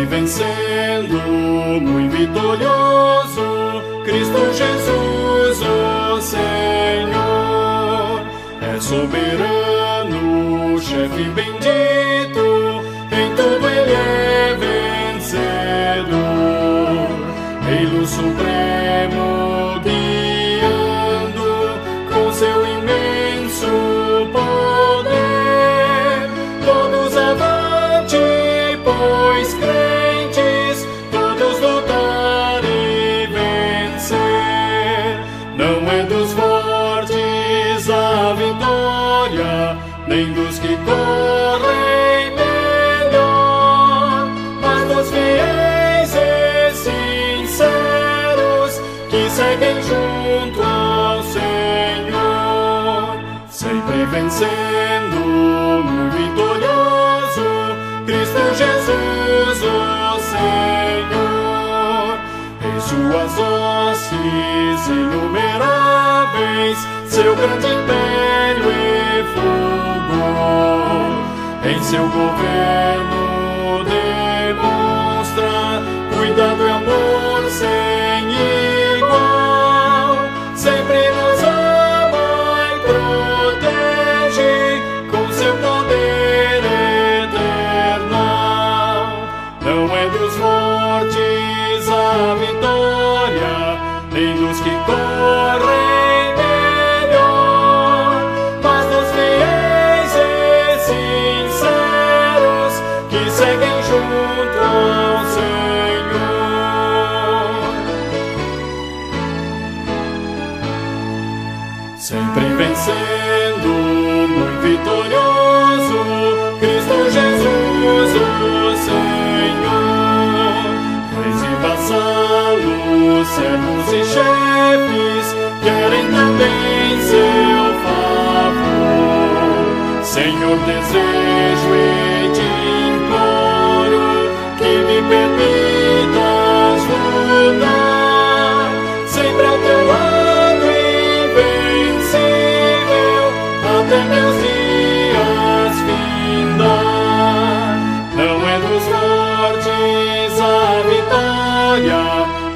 vencendo, muito vitorioso, Cristo Jesus, o Senhor, é soberano, chefe bendito, em tudo ele é vencedor, Rei supremo, guiando com seu imenso poder, todos avante, pois crentes, todos lutar e vencer. Não é dos fortes a vitória, nem dos que correm melhor, mas dos fiéis e sinceros que seguem junto ao Senhor, sempre vencendo, muito vitorioso, Cristo Jesus, o Senhor, em suas hostes inumeráveis, seu grande império e fulgor, em seu governo demonstra cuidado e amor sem igual, sempre nos ama e protege com seu poder eternal. Não é dos fortes a vitória, nem dos que correm melhor, mas dos fiéis e sinceros que seguem junto ao Senhor. Sempre vencendo, muito vitorioso, Cristo Jesus, o Senhor. Reis e vassalos, servos e chefes, querem também seu favor. Senhor, desejo e te imploro que me permitas lutar sempre ao teu lado invencível, até meus dias findar. Não é dos fortes a vitória,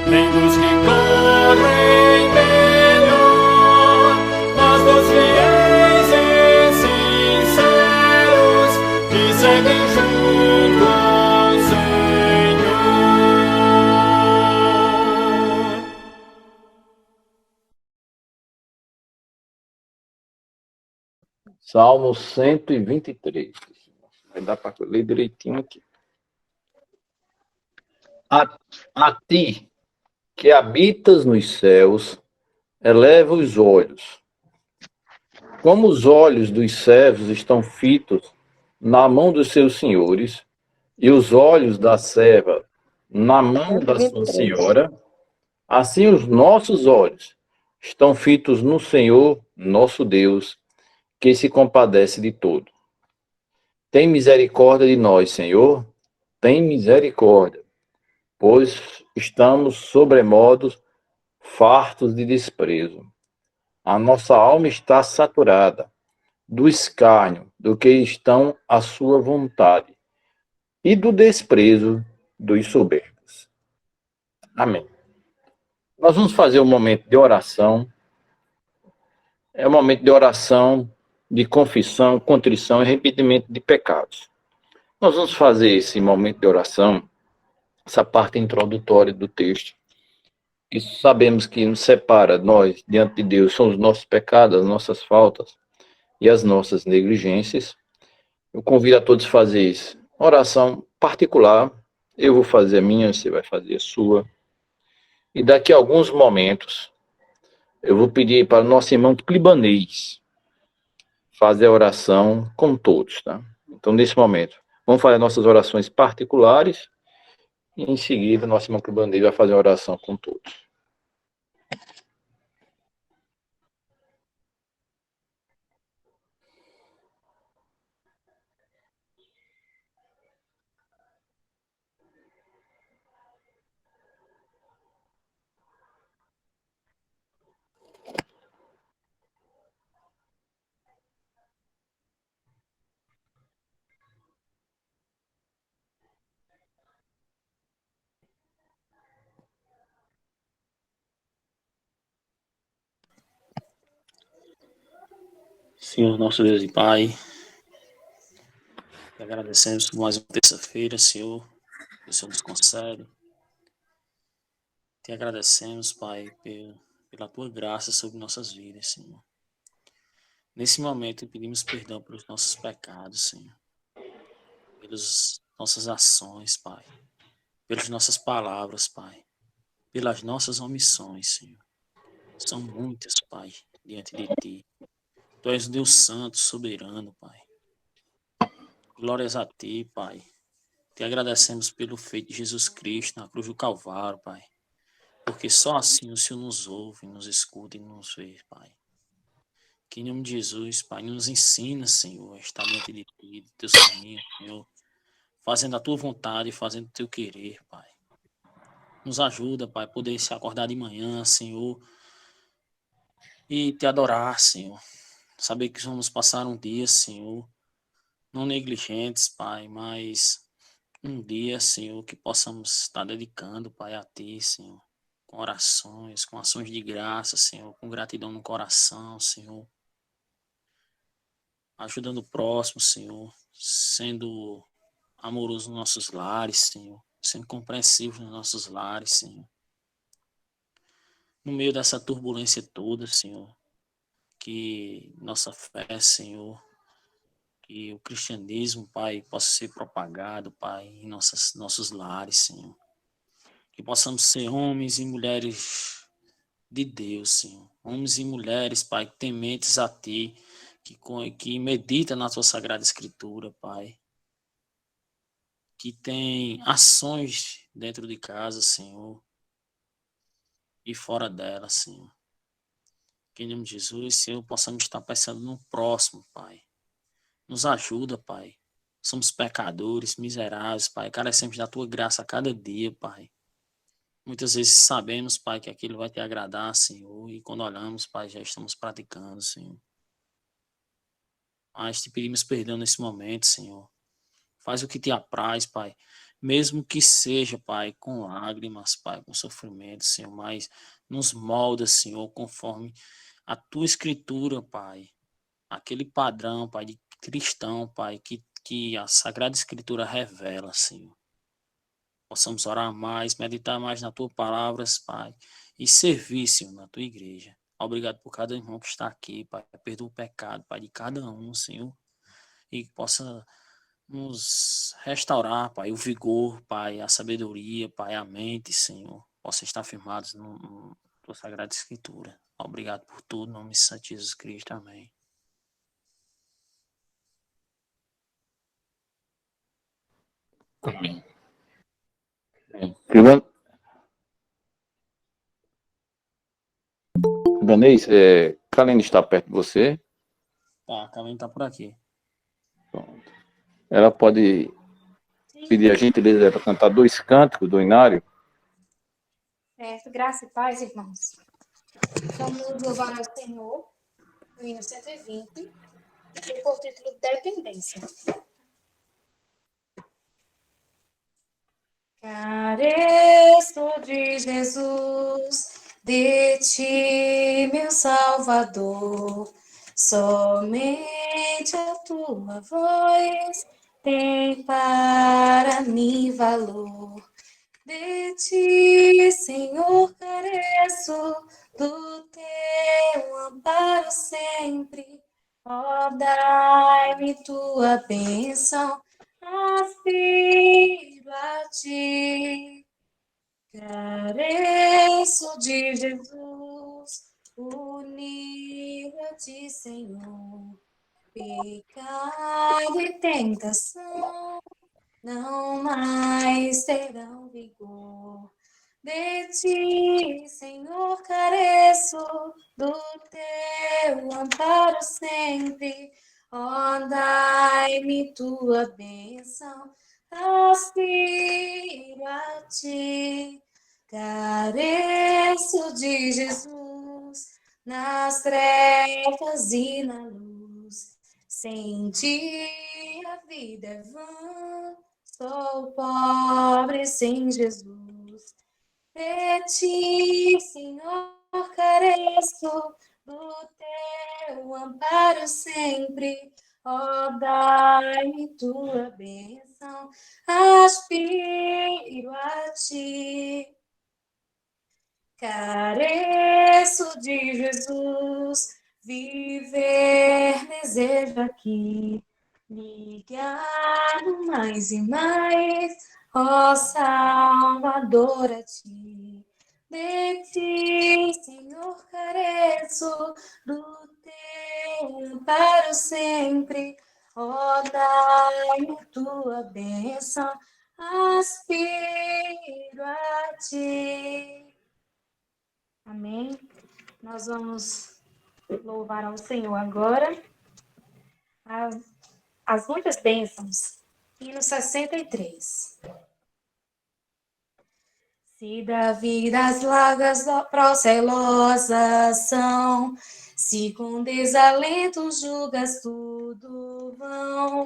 nem dos que correm melhor, mas dos fiéis e sinceros que seguem junto ao Senhor. Salmo 123. Vai dar para ler direitinho aqui. A ti, que habitas nos céus, eleva os olhos. Como os olhos dos servos estão fitos na mão dos seus senhores, e os olhos da serva na mão da sua senhora, assim os nossos olhos estão fitos no Senhor, nosso Deus, que se compadece de todo. Tem misericórdia de nós, Senhor, tem misericórdia, pois estamos sobremodo fartos de desprezo. A nossa alma está saturada do escárnio do que estão à sua vontade e do desprezo dos soberbos. Amém. Nós vamos fazer um momento de oração. É um momento de oração, de confissão, contrição e arrependimento de pecados. Nós vamos fazer esse momento de oração, essa parte introdutória do texto. Isso sabemos que nos separa, nós, diante de Deus, são os nossos pecados, as nossas faltas e as nossas negligências. Eu convido a todos a fazer isso. Oração particular, eu vou fazer a minha, você vai fazer a sua. E daqui a alguns momentos, eu vou pedir para o nosso irmão Clibanês fazer a oração com todos, tá? Então, nesse momento, vamos fazer nossas orações particulares e, em seguida, nosso irmão Clibanês vai fazer a oração com todos. Senhor, nosso Deus e Pai, te agradecemos por mais uma terça-feira, Senhor, que o Senhor nos concede. Te agradecemos, Pai, pela tua graça sobre nossas vidas, Senhor. Nesse momento, pedimos perdão pelos nossos pecados, Senhor, pelas nossas ações, Pai, pelas nossas palavras, Pai, pelas nossas omissões, Senhor. São muitas, Pai, diante de Ti. Tu és um Deus santo, soberano, Pai. Glórias a Ti, Pai. Te agradecemos pelo feito de Jesus Cristo na cruz do Calvário, Pai. Porque só assim o Senhor nos ouve, nos escuta e nos vê, Pai. Que em nome de Jesus, Pai, nos ensina, Senhor, a estar diante de Ti, de Teus caminhos, Senhor, fazendo a Tua vontade e fazendo o Teu querer, Pai. Nos ajuda, Pai, a poder se acordar de manhã, Senhor, e Te adorar, Senhor. Saber que vamos passar um dia, Senhor, não negligentes, Pai, mas um dia, Senhor, que possamos estar dedicando, Pai, a Ti, Senhor, com orações, com ações de graça, Senhor, com gratidão no coração, Senhor, ajudando o próximo, Senhor, sendo amoroso nos nossos lares, Senhor, sendo compreensivo nos nossos lares, Senhor. No meio dessa turbulência toda, Senhor, que nossa fé, Senhor, que o cristianismo, Pai, possa ser propagado, Pai, em nossos lares, Senhor. Que possamos ser homens e mulheres de Deus, Senhor. Homens e mulheres, Pai, tementes a Ti, que medita na Tua Sagrada Escritura, Pai. Que tem ações dentro de casa, Senhor, e fora dela, Senhor. Que em nome de Jesus, Senhor, possamos estar pensando no próximo, Pai. Nos ajuda, Pai. Somos pecadores, miseráveis, Pai. Carecemos da Tua graça a cada dia, Pai. Muitas vezes sabemos, Pai, que aquilo vai Te agradar, Senhor, e quando olhamos, Pai, já estamos praticando, Senhor. Mas Te pedimos perdão nesse momento, Senhor. Faz o que Te apraz, Pai. Mesmo que seja, Pai, com lágrimas, Pai, com sofrimento, Senhor, mas nos molda, Senhor, conforme a Tua Escritura, Pai. Aquele padrão, Pai, de cristão, Pai, que a Sagrada Escritura revela, Senhor. Possamos orar mais, meditar mais nas Tuas palavras, Pai, e servir, Senhor, na Tua igreja. Obrigado por cada irmão que está aqui, Pai. Perdoa o pecado, Pai, de cada um, Senhor, e que possa nos restaurar, Pai, o vigor, Pai, a sabedoria, Pai, a mente, Senhor, possa estar firmados no Tua Sagrada Escritura. Obrigado por tudo, em nome de Santo Jesus Cristo. Amém. Amém. Ibanez, Kalene está perto de você? Tá, a Carmen tá por aqui. Pronto. Ela pode pedir a gentileza para cantar 2 cânticos do Inário? Certo, graça e paz, irmãos. Vamos louvar ao Senhor, no hino 120, e por título Dependência. Careço de Jesus, de Ti, meu Salvador, somente a Tua voz tem para mim valor. De Ti, Senhor, careço, do Teu amparo sempre. Ó, dai-me Tua bênção, aspiro a Ti. Careço de Jesus, unido a Ti, Senhor. Pecado e tentação não mais terão vigor. De Ti, Senhor, careço, do Teu amparo sempre. Ó, dai-me Tua bênção, aspiro a Ti. Careço de Jesus, nas trevas e na luz. Sem Ti a vida é vã. Sou pobre sem Jesus. De Ti, Senhor, careço, do teu amparo sempre. Ó, dai-me tua bênção, aspiro a ti. Careço de Jesus, viver desejo aqui, ligado mais e mais, ó Salvador, a ti. De ti, Senhor, careço, do teu amparo sempre, ó, dai-me tua bênção, aspiro a ti. Amém? Nós vamos louvar ao Senhor agora as muitas bênçãos. Hino 63. Se da vida as largas procelosas são, se com desalento julgas tudo vão,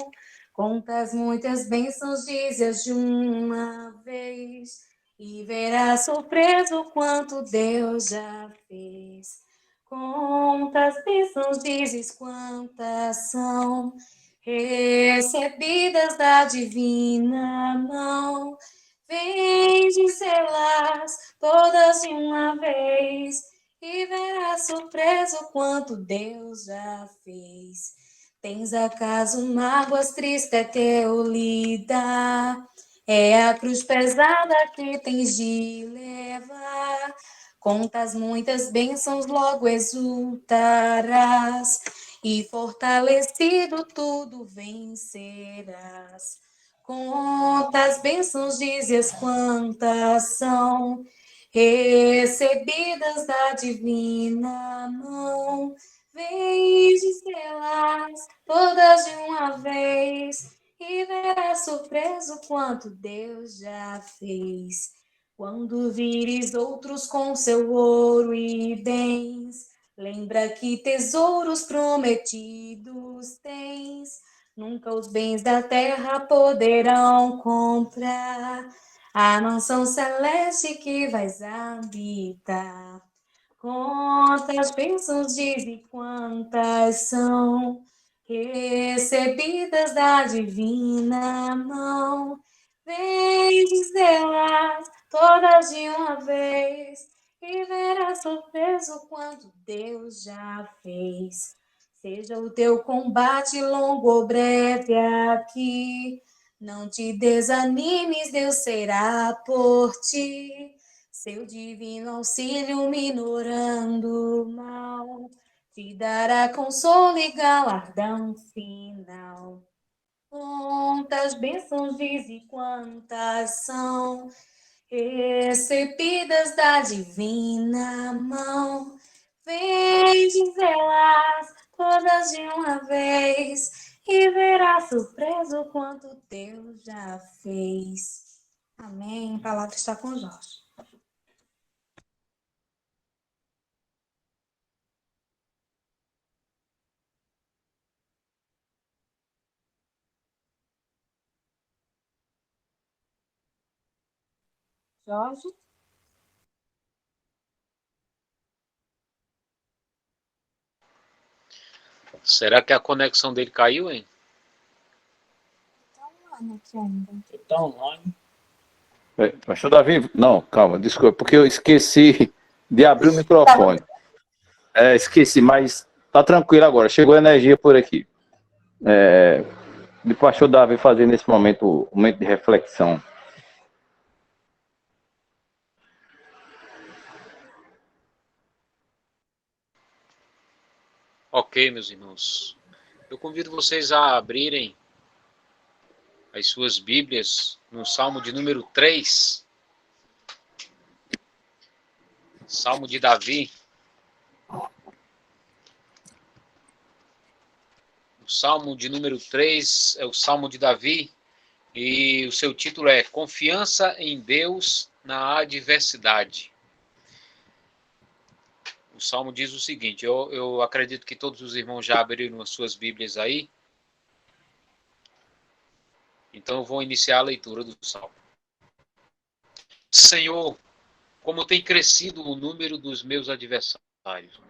contas muitas bênçãos dizes de uma vez, e verás surpreso quanto Deus já fez. Contas bênçãos dizes quantas são, recebidas da divina mão. Vem dizê-las todas de uma vez, e verás surpreso quanto Deus já fez. Tens acaso mágoas tristes é teu lidar? É a cruz pesada que tens de levar. Contas muitas bênçãos, logo exultarás, e fortalecido tudo vencerás. Quantas bênçãos dizes quantas são, recebidas da divina mão. Vem dizê-las todas de uma vez, e verás surpreso quanto Deus já fez. Quando vires outros com seu ouro e bens, lembra que tesouros prometidos tens. Nunca os bens da terra poderão comprar a mansão celeste que vais habitar. Quantas bênçãos diz e quantas são, recebidas da divina mão. Vem dizê-las todas de uma vez, e verás surpreso quanto Deus já fez. Seja o teu combate longo ou breve aqui, não te desanimes, Deus será por ti. Seu divino auxílio minorando o mal, te dará consolo e galardão final. Quantas bênçãos diz e quantas são, recebidas da divina mão. Vem dizê-las todas de uma vez, e verá surpreso quanto Deus já fez. Amém. A palavra está com Jorge. Jorge? Será que a conexão dele caiu, hein? Está online aqui ainda. Está online. Pastor Davi, não, calma, desculpa, porque eu esqueci de abrir o microfone. Esqueci, mas tá tranquilo agora, chegou energia por aqui. De pastor Davi fazer nesse momento, um momento de reflexão. Ok, meus irmãos. Eu convido vocês a abrirem as suas Bíblias no Salmo de número 3. Salmo de Davi. O Salmo de número 3 é o Salmo de Davi e o seu título é Confiança em Deus na Adversidade. O Salmo diz o seguinte, eu acredito que todos os irmãos já abriram as suas Bíblias aí. Então eu vou iniciar a leitura do Salmo. Senhor, como tem crescido o número dos meus adversários.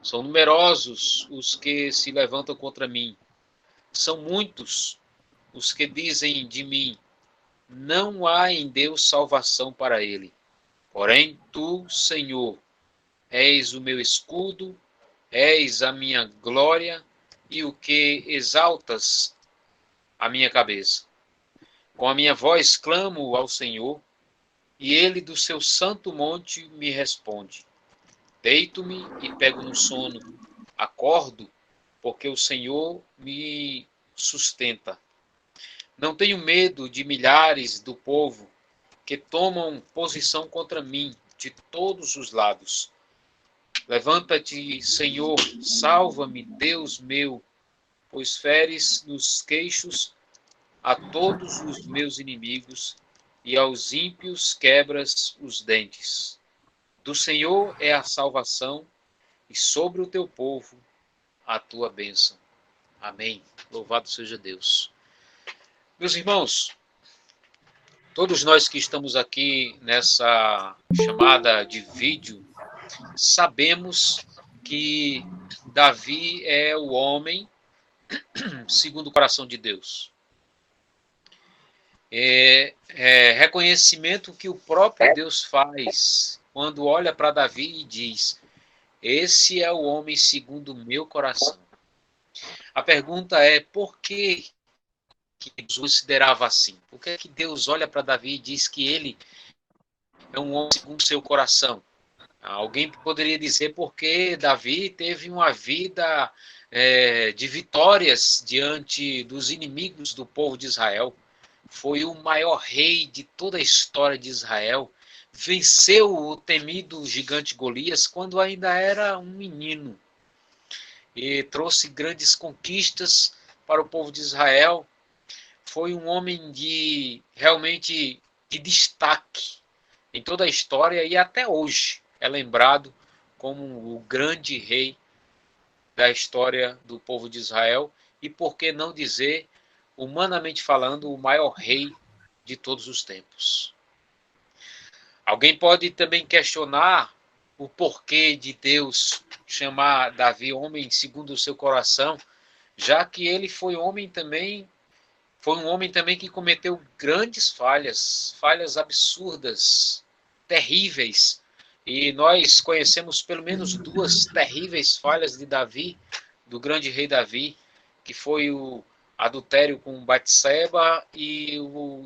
São numerosos os que se levantam contra mim. São muitos os que dizem de mim: não há em Deus salvação para ele. Porém, tu, Senhor, és o meu escudo, és a minha glória e o que exaltas a minha cabeça. Com a minha voz clamo ao Senhor, e ele do seu santo monte me responde. Deito-me e pego no sono, acordo, porque o Senhor me sustenta. Não tenho medo de milhares do povo que tomam posição contra mim de todos os lados. Levanta-te, Senhor, salva-me, Deus meu, pois feres nos queixos a todos os meus inimigos e aos ímpios quebras os dentes. Do Senhor é a salvação e sobre o teu povo a tua bênção. Amém. Louvado seja Deus. Meus irmãos, todos nós que estamos aqui nessa chamada de vídeo, sabemos que Davi é o homem segundo o coração de Deus. Reconhecimento que o próprio Deus faz quando olha para Davi e diz: esse é o homem segundo o meu coração. A pergunta é: por que Deus considerava assim? Por que que Deus olha para Davi e diz que ele é um homem segundo o seu coração? Alguém poderia dizer porque Davi teve uma vida de vitórias diante dos inimigos do povo de Israel. Foi o maior rei de toda a história de Israel. Venceu o temido gigante Golias quando ainda era um menino. E trouxe grandes conquistas para o povo de Israel. Foi um homem realmente de destaque em toda a história e até hoje é lembrado como o grande rei da história do povo de Israel e, por que não dizer, humanamente falando, o maior rei de todos os tempos. Alguém pode também questionar o porquê de Deus chamar Davi homem segundo o seu coração, já que ele foi um homem também que cometeu grandes falhas absurdas, terríveis. E nós conhecemos pelo menos duas terríveis falhas de Davi, do grande rei Davi, que foi o adultério com Batseba e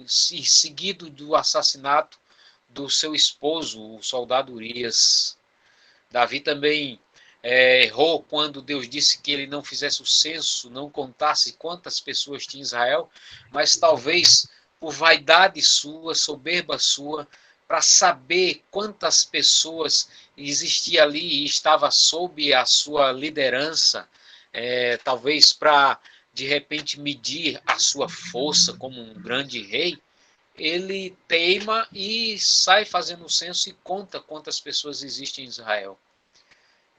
seguido do assassinato do seu esposo, o soldado Urias. Davi também errou quando Deus disse que ele não fizesse o censo, não contasse quantas pessoas tinha em Israel, mas talvez por vaidade sua, soberba sua, para saber quantas pessoas existia ali e estava sob a sua liderança, talvez para, de repente, medir a sua força como um grande rei, ele teima e sai fazendo o censo e conta quantas pessoas existem em Israel.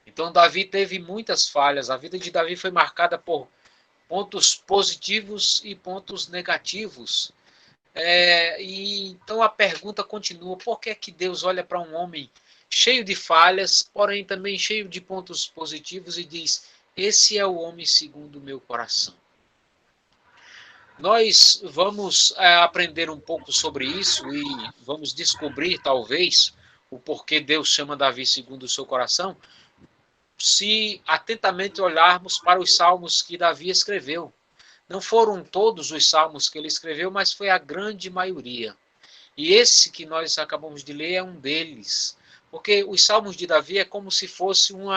Então, Davi teve muitas falhas. A vida de Davi foi marcada por pontos positivos e pontos negativos. Então, a pergunta continua: por que é que Deus olha para um homem cheio de falhas, porém também cheio de pontos positivos e diz: esse é o homem segundo o meu coração? Nós vamos aprender um pouco sobre isso e vamos descobrir, talvez, o porquê Deus chama Davi segundo o seu coração, se atentamente olharmos para os salmos que Davi escreveu. Não foram todos os salmos que ele escreveu, mas foi a grande maioria. E esse que nós acabamos de ler é um deles. Porque os salmos de Davi é como se fosse um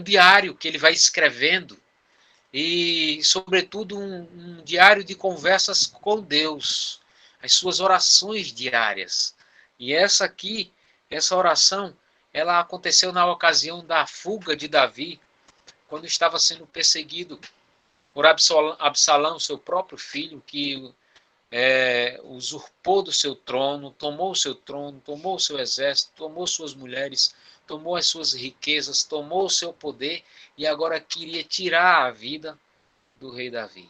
diário que ele vai escrevendo. E, sobretudo, um diário de conversas com Deus. As suas orações diárias. E essa oração, ela aconteceu na ocasião da fuga de Davi, quando estava sendo perseguido por Absalão, seu próprio filho, que usurpou do seu trono, tomou o seu exército, tomou suas mulheres, tomou as suas riquezas, tomou o seu poder e agora queria tirar a vida do rei Davi.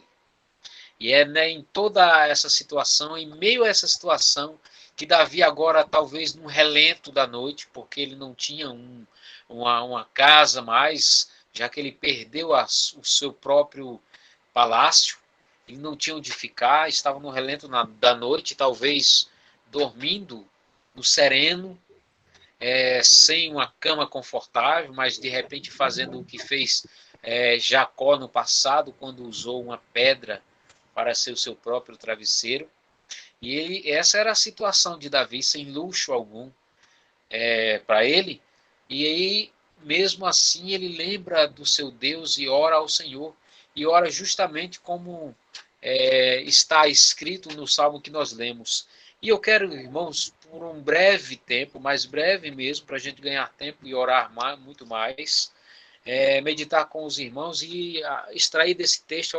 E é, né, em toda essa situação, em meio a essa situação, que Davi agora, talvez num relento da noite, porque ele não tinha uma casa mais, já que ele perdeu o seu próprio palácio, ele não tinha onde ficar, estava no relento da noite, talvez dormindo no sereno, sem uma cama confortável, mas de repente fazendo o que fez Jacó no passado, quando usou uma pedra para ser o seu próprio travesseiro. E essa era a situação de Davi, sem luxo algum para ele. E aí, mesmo assim, ele lembra do seu Deus e ora ao Senhor. E ora justamente como está escrito no salmo que nós lemos. E eu quero, irmãos, por um breve tempo, mais breve mesmo, para a gente ganhar tempo e orar muito mais, meditar com os irmãos e extrair desse texto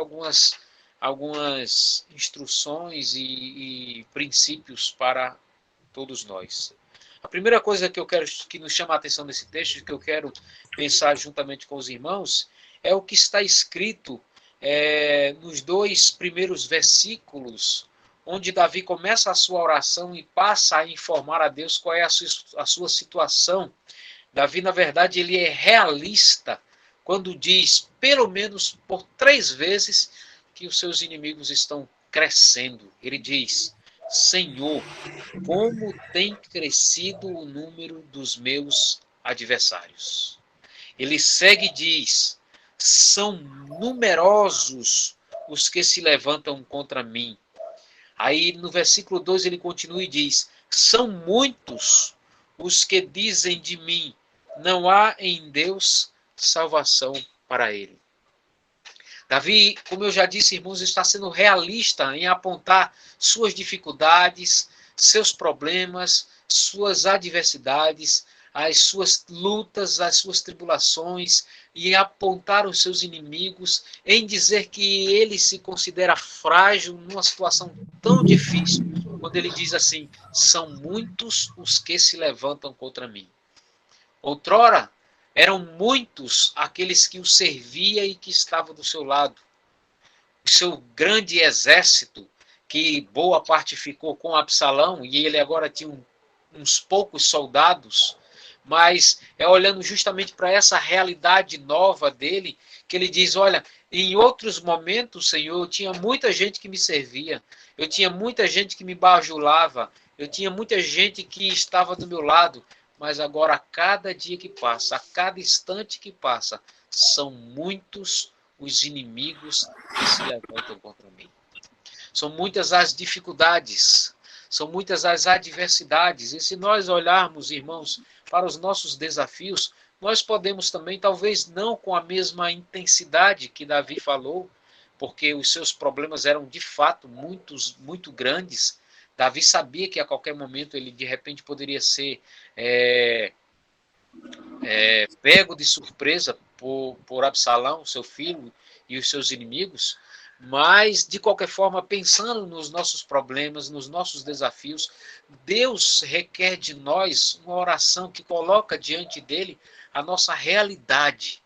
algumas instruções e princípios para todos nós. A primeira coisa que nos chama a atenção nesse texto, que eu quero pensar juntamente com os irmãos, é o que está escrito nos 2 primeiros versículos, onde Davi começa a sua oração e passa a informar a Deus qual é a sua situação. Davi, na verdade, ele é realista quando diz, pelo menos por 3 vezes, que os seus inimigos estão crescendo. Ele diz, Senhor, como tem crescido o número dos meus adversários. Ele segue e diz, são numerosos os que se levantam contra mim. Aí no versículo 2 ele continua e diz, são muitos os que dizem de mim, não há em Deus salvação para ele. Davi, como eu já disse, irmãos, está sendo realista em apontar suas dificuldades, seus problemas, suas adversidades, as suas lutas, as suas tribulações, e apontar os seus inimigos, em dizer que ele se considera frágil numa situação tão difícil, quando ele diz assim, são muitos os que se levantam contra mim. Outrora, eram muitos aqueles que o servia e que estavam do seu lado. O seu grande exército, que boa parte ficou com Absalão, e ele agora tinha uns poucos soldados, mas é olhando justamente para essa realidade nova dele, que ele diz, olha, em outros momentos, Senhor, eu tinha muita gente que me servia, eu tinha muita gente que me bajulava, eu tinha muita gente que estava do meu lado, mas agora a cada dia que passa, a cada instante que passa, são muitos os inimigos que se levantam contra mim. São muitas as dificuldades, são muitas as adversidades, e se nós olharmos, irmãos, para os nossos desafios, nós podemos também, talvez não com a mesma intensidade que Davi falou, porque os seus problemas eram de fato muito grandes. Davi sabia que a qualquer momento ele de repente poderia ser pego de surpresa por Absalão, seu filho, e os seus inimigos, mas de qualquer forma, pensando nos nossos problemas, nos nossos desafios, Deus requer de nós uma oração que coloca diante dele a nossa realidade.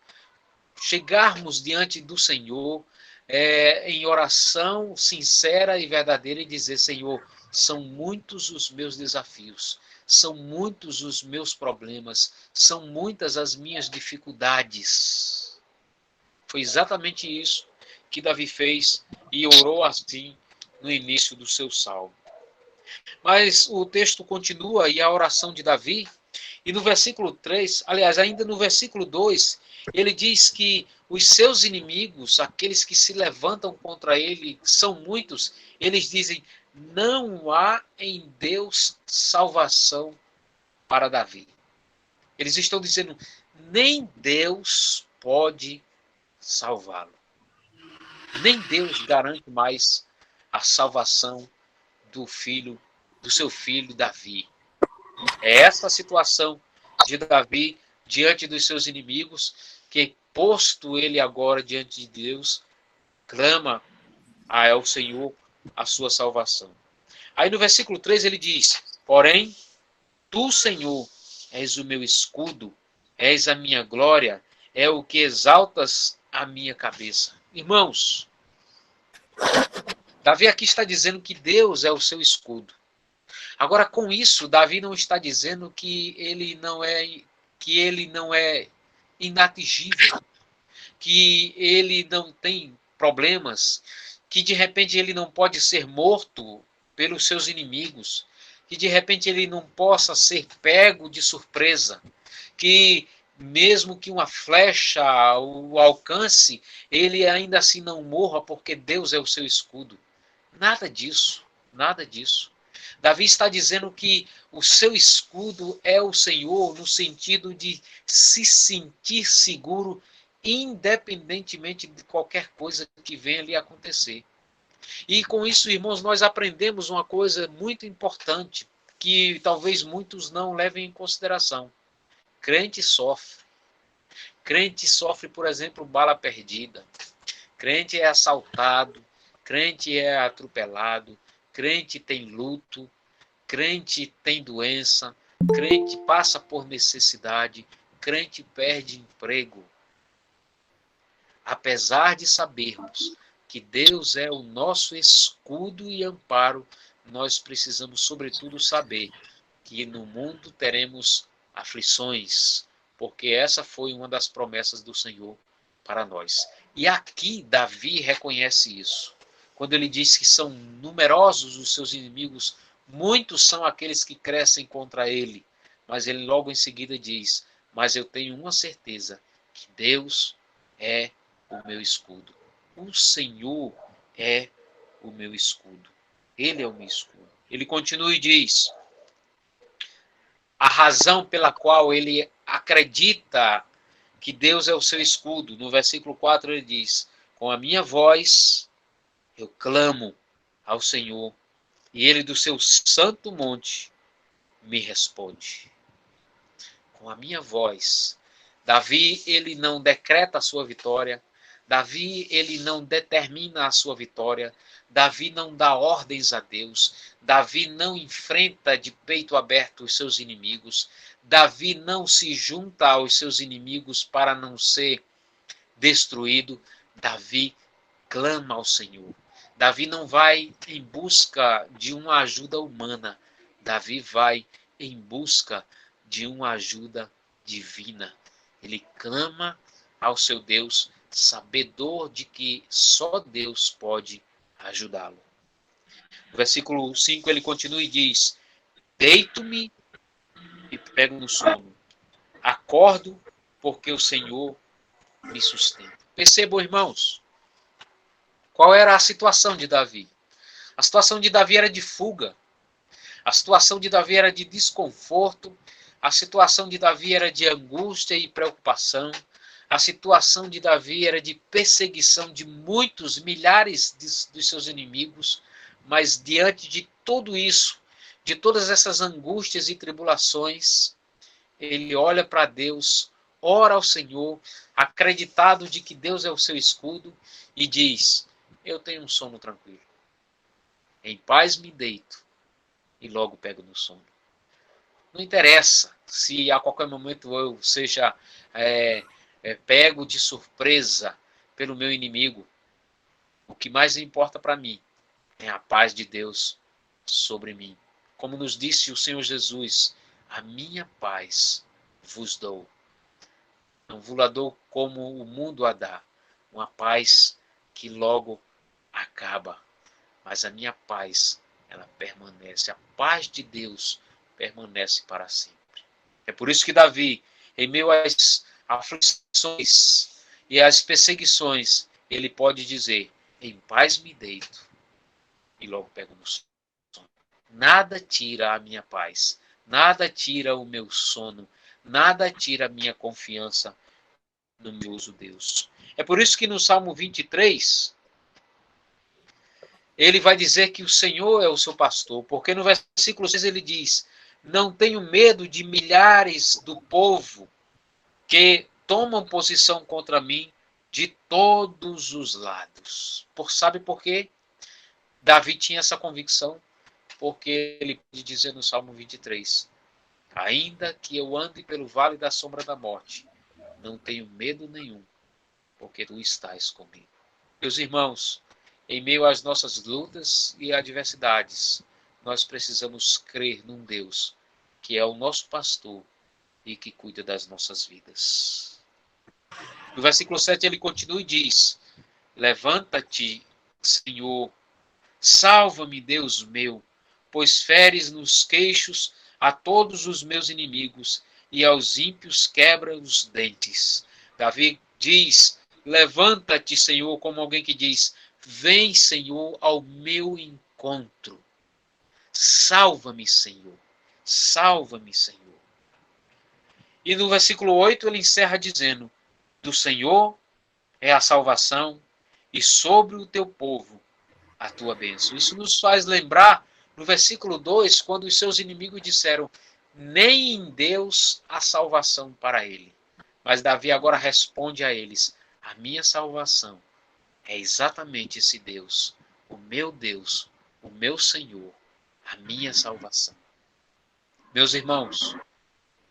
Chegarmos diante do Senhor em oração sincera e verdadeira e dizer, Senhor, são muitos os meus desafios, são muitos os meus problemas, são muitas as minhas dificuldades. Foi exatamente isso que Davi fez e orou assim no início do seu salmo. Mas o texto continua e a oração de Davi, e no versículo 3, aliás, ainda no versículo 2, ele diz que os seus inimigos, aqueles que se levantam contra ele, são muitos, eles dizem, não há em Deus salvação para Davi. Eles estão dizendo, nem Deus pode salvá-lo. Nem Deus garante mais a salvação do seu filho Davi. É essa a situação de Davi diante dos seus inimigos, que posto ele agora diante de Deus, clama ao Senhor a sua salvação. Aí no versículo 3 ele diz, porém, tu, Senhor, és o meu escudo, és a minha glória, é o que exaltas a minha cabeça. Irmãos, Davi aqui está dizendo que Deus é o seu escudo. Agora, com isso, Davi não está dizendo que ele não é inatingível, que ele não tem problemas, que de repente ele não pode ser morto pelos seus inimigos, que de repente ele não possa ser pego de surpresa, que mesmo que uma flecha o alcance, ele ainda assim não morra porque Deus é o seu escudo. Nada disso, nada disso. Davi está dizendo que o seu escudo é o Senhor, no sentido de se sentir seguro, independentemente de qualquer coisa que venha lhe acontecer. E com isso, irmãos, nós aprendemos uma coisa muito importante, que talvez muitos não levem em consideração. Crente sofre. Crente sofre, por exemplo, bala perdida. Crente é assaltado. Crente é atropelado. Crente tem luto. Crente tem doença. Crente passa por necessidade. Crente perde emprego. Apesar de sabermos que Deus é o nosso escudo e amparo, nós precisamos, sobretudo, saber que no mundo teremos aflições, porque essa foi uma das promessas do Senhor para nós. E aqui Davi reconhece isso. Quando ele diz que são numerosos os seus inimigos, muitos são aqueles que crescem contra ele. Mas ele logo em seguida diz, mas eu tenho uma certeza, que Deus é o meu escudo. O Senhor é o meu escudo. Ele é o meu escudo. Ele continua e diz, a razão pela qual ele acredita que Deus é o seu escudo. No versículo 4 ele diz, com a minha voz eu clamo ao Senhor, e ele do seu santo monte me responde. Com a minha voz. Davi, ele não decreta a sua vitória. Davi, ele não determina a sua vitória. Davi não dá ordens a Deus. Davi não enfrenta de peito aberto os seus inimigos. Davi não se junta aos seus inimigos para não ser destruído. Davi clama ao Senhor. Davi não vai em busca de uma ajuda humana. Davi vai em busca de uma ajuda divina. Ele clama ao seu Deus, sabedor de que só Deus pode ajudá-lo. No versículo 5 ele continua e diz, deito-me e pego no sono. Acordo porque o Senhor me sustenta. Percebam, irmãos, qual era a situação de Davi? A situação de Davi era de fuga. A situação de Davi era de desconforto. A situação de Davi era de angústia e preocupação. A situação de Davi era de perseguição de muitos, milhares dos seus inimigos. Mas diante de tudo isso, de todas essas angústias e tribulações, ele olha para Deus, ora ao Senhor, acreditado de que Deus é o seu escudo, e diz, eu tenho um sono tranquilo. Em paz me deito e logo pego no sono. Não interessa se a qualquer momento eu seja pego de surpresa pelo meu inimigo. O que mais importa para mim é a paz de Deus sobre mim. Como nos disse o Senhor Jesus, a minha paz vos dou. Não vos la dou como o mundo a dá. Uma paz que logo acaba. Mas a minha paz, ela permanece. A paz de Deus permanece para sempre. É por isso que Davi, em meio às aflições e às perseguições, ele pode dizer, em paz me deito e logo pego no sono. Nada tira a minha paz, nada tira o meu sono, nada tira a minha confiança no meu Deus. É por isso que no Salmo 23, ele vai dizer que o Senhor é o seu pastor, porque no versículo 6 ele diz, não tenho medo de milhares do povo que tomam posição contra mim de todos os lados. Sabe por quê? Davi tinha essa convicção, porque ele pode dizer no Salmo 23, ainda que eu ande pelo vale da sombra da morte, não tenho medo nenhum, porque tu estás comigo. Meus irmãos, Em meio às nossas lutas e adversidades, nós precisamos crer num Deus que é o nosso pastor e que cuida das nossas vidas. No versículo 7 ele continua e diz: levanta-te, Senhor, salva-me, Deus meu, pois feres nos queixos a todos os meus inimigos e aos ímpios quebra os dentes. Davi diz: levanta-te, Senhor, como alguém que diz: vem, Senhor, ao meu encontro. Salva-me, Senhor. Salva-me, Senhor. E no versículo 8 ele encerra dizendo: do Senhor é a salvação e sobre o teu povo a tua bênção. Isso nos faz lembrar no versículo 2, quando os seus inimigos disseram: nem em Deus há salvação para ele. Mas Davi agora responde a eles: a minha salvação é exatamente esse Deus, o meu Senhor, a minha salvação. Meus irmãos,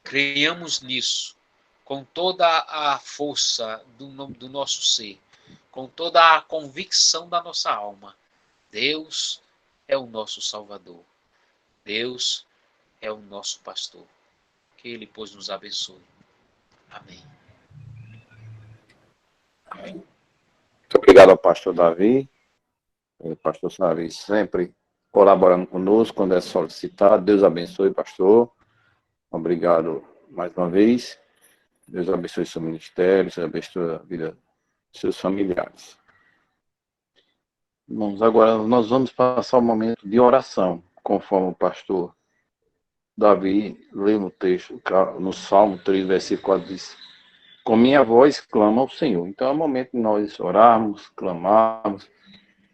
creiamos nisso com toda a força do nosso ser, com toda a convicção da nossa alma. Deus é o nosso Salvador. Deus é o nosso pastor. Que Ele, pois, nos abençoe. Amém. Muito obrigado ao pastor Davi, pastor Sari, sempre colaborando conosco quando é solicitado. Deus abençoe, pastor. Obrigado mais uma vez. Deus abençoe seu ministério, Deus abençoe a vida dos seus familiares. Irmãos, agora nós vamos passar o momento de oração, conforme o pastor Davi leu no texto, no Salmo 3, versículo 4, diz: com minha voz clama ao Senhor. Então é o momento de nós orarmos, clamarmos.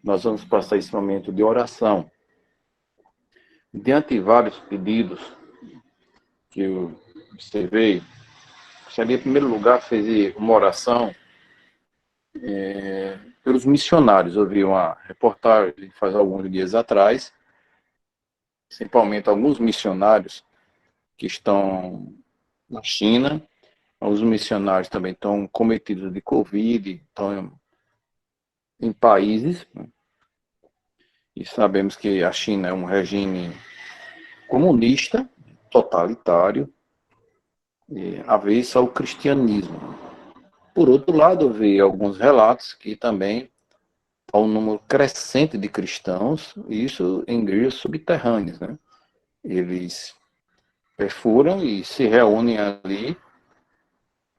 Nós vamos passar esse momento de oração. Diante de vários pedidos que eu observei, gostaria, em primeiro lugar, fazer uma oração pelos missionários. Eu vi uma reportagem faz alguns dias atrás, principalmente alguns missionários que estão na China. Os missionários também estão cometidos de Covid, estão em países, e sabemos que a China é um regime comunista, totalitário, e avesso ao cristianismo. Por outro lado, eu vi alguns relatos que também há um número crescente de cristãos, isso em igrejas subterrâneas, né? Eles perfuram e se reúnem ali,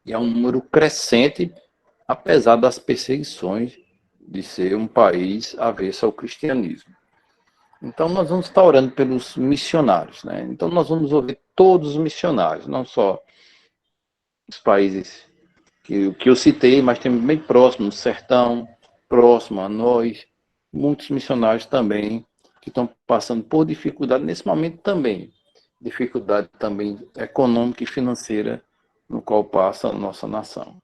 e há um número crescente, apesar das perseguições de ser um país avesso ao cristianismo. Então, nós vamos estar orando pelos missionários, né? Então, nós vamos ouvir todos os missionários, não só os países que eu citei, mas tem bem próximo, no sertão, próximo a nós, muitos missionários também que estão passando por dificuldade nesse momento também, dificuldade também econômica e financeira no qual passa a nossa nação.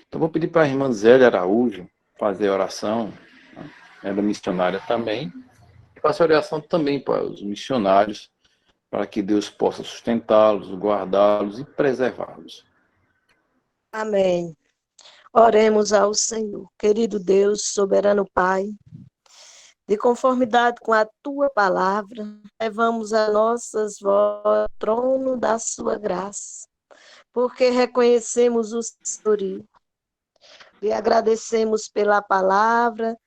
Então, vou pedir para a irmã Zélia Araújo fazer a oração, ela é missionária também, e faça a oração também para os missionários, para que Deus possa sustentá-los, guardá-los e preservá-los. Amém. Oremos ao Senhor. Querido Deus, soberano Pai, de conformidade com a Tua palavra, levamos as nossas vozes ao trono da Sua graça, porque reconhecemos o Senhorio. E agradecemos pela palavra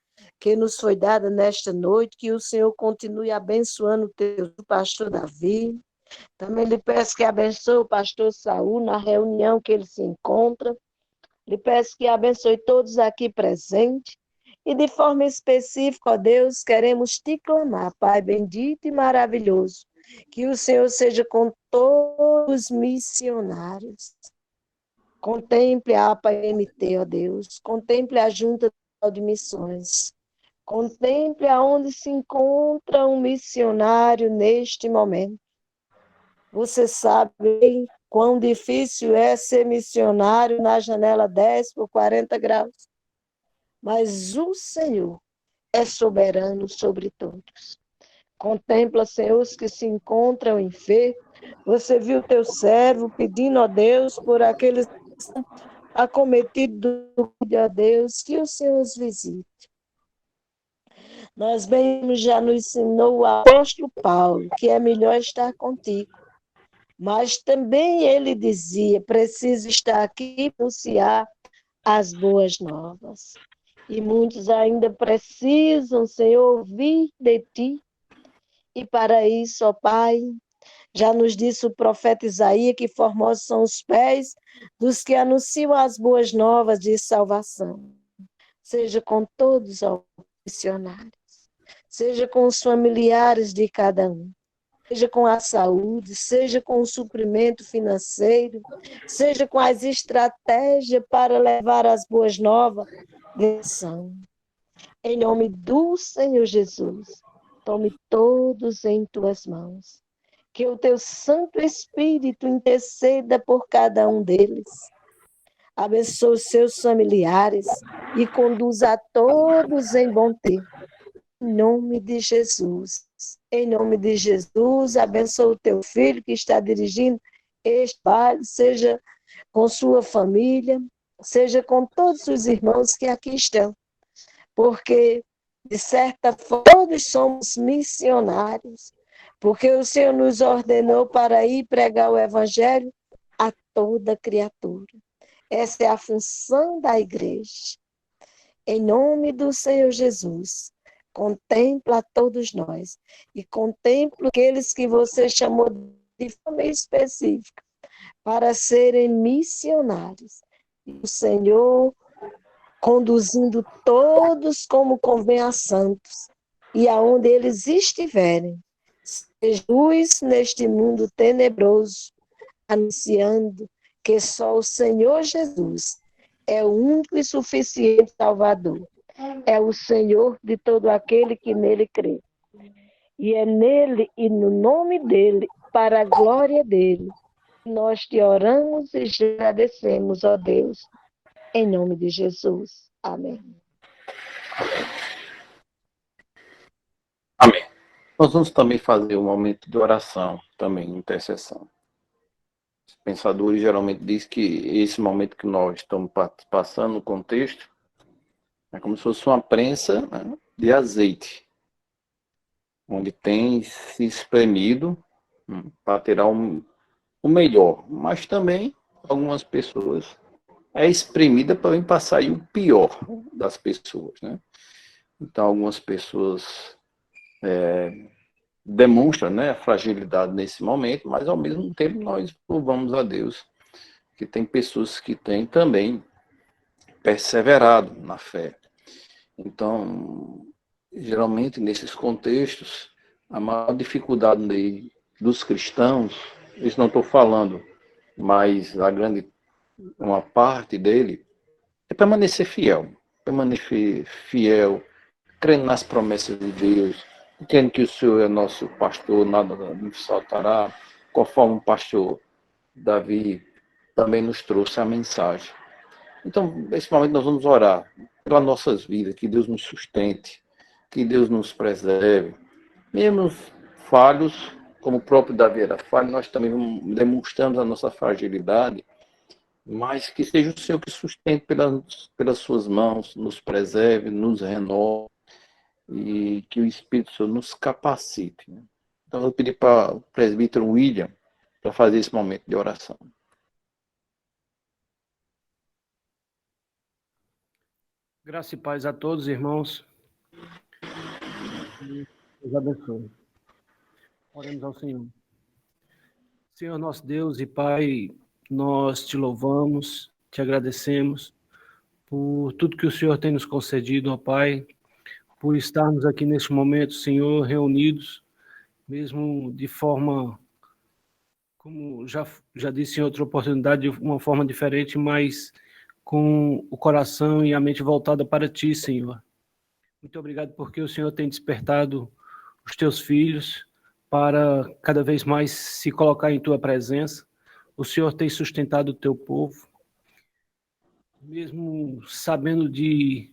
que nos foi dada nesta noite, que o Senhor continue abençoando o teu pastor Davi. Também lhe peço que abençoe o pastor Saul na reunião que ele se encontra. Lhe peço que abençoe todos aqui presentes. E de forma específica, ó Deus, queremos te clamar, Pai bendito e maravilhoso, que o Senhor seja com todos os missionários. Contemple a APA-MT, ó Deus. Contemple a Junta de Missões. Contemple aonde se encontra um missionário neste momento. Você sabe quão difícil é ser missionário na janela 10 por 40 graus. Mas o Senhor é soberano sobre todos. Contempla, Senhor, os que se encontram enfermos. Você viu teu servo pedindo a Deus por aqueles que estão acometidos, a Deus, que o Senhor os visite. Nós bem já nos ensinou o apóstolo Paulo que é melhor estar contigo. Mas também ele dizia, preciso estar aqui para anunciar as boas novas. E muitos ainda precisam, Senhor, ouvir de ti. E para isso, ó Pai, já nos disse o profeta Isaías que formosos são os pés dos que anunciam as boas novas de salvação. Seja com todos os missionários, seja com os familiares de cada um, seja com a saúde, seja com o suprimento financeiro, seja com as estratégias para levar as boas novas de ação. Em nome do Senhor Jesus, tome todos em tuas mãos. Que o teu Santo Espírito interceda por cada um deles. Abençoe os seus familiares e conduza a todos em bom tempo. Em nome de Jesus. Em nome de Jesus, abençoa o teu filho que está dirigindo este baile, seja com sua família, seja com todos os irmãos que aqui estão. Porque, de certa forma, todos somos missionários. Porque o Senhor nos ordenou para ir pregar o Evangelho a toda criatura. Essa é a função da igreja. Em nome do Senhor Jesus, contempla a todos nós e contempla aqueles que você chamou de forma específica para serem missionários. E o Senhor conduzindo todos como convém a santos e aonde eles estiverem. Seja luz neste mundo tenebroso, anunciando que só o Senhor Jesus é o único e suficiente Salvador. É o Senhor de todo aquele que nele crê. E é nele e no nome dele, para a glória dele, nós te oramos e te agradecemos, ó Deus, em nome de Jesus. Amém. Amém. Nós vamos também fazer um momento de oração, também, intercessão. Os pensadores geralmente dizem que esse momento que nós estamos passando no contexto é como se fosse uma prensa, né, de azeite, onde tem se espremido para tirar o melhor, mas também algumas pessoas é espremida para sair o pior das pessoas, né? Então algumas pessoas demonstram, né, a fragilidade nesse momento, mas ao mesmo tempo nós louvamos a Deus que tem pessoas que têm também perseverado na fé. Então, geralmente nesses contextos, a maior dificuldade dos cristãos, isso não estou falando, mas uma parte dele é permanecer fiel, crendo nas promessas de Deus, crendo que o Senhor é nosso pastor, nada nos faltará, conforme o pastor Davi também nos trouxe a mensagem. Então, nesse momento nós vamos orar pelas nossas vidas, que Deus nos sustente, que Deus nos preserve. Mesmo falhos, como o próprio Davi era falho, nós também demonstramos a nossa fragilidade, mas que seja o Senhor que sustente pelas suas mãos, nos preserve, nos renove, e que o Espírito Santo nos capacite. Então, eu vou pedir para o presbítero William para fazer esse momento de oração. Graça e paz a todos, irmãos. Deus abençoe. Oremos ao Senhor. Senhor nosso Deus e Pai, nós te louvamos, te agradecemos por tudo que o Senhor tem nos concedido, ó Pai, por estarmos aqui neste momento, Senhor, reunidos, mesmo de forma, como já disse em outra oportunidade, de uma forma diferente, mas com o coração e a mente voltada para Ti, Senhor. Muito obrigado porque o Senhor tem despertado os Teus filhos para cada vez mais se colocar em Tua presença. O Senhor tem sustentado o Teu povo, mesmo sabendo de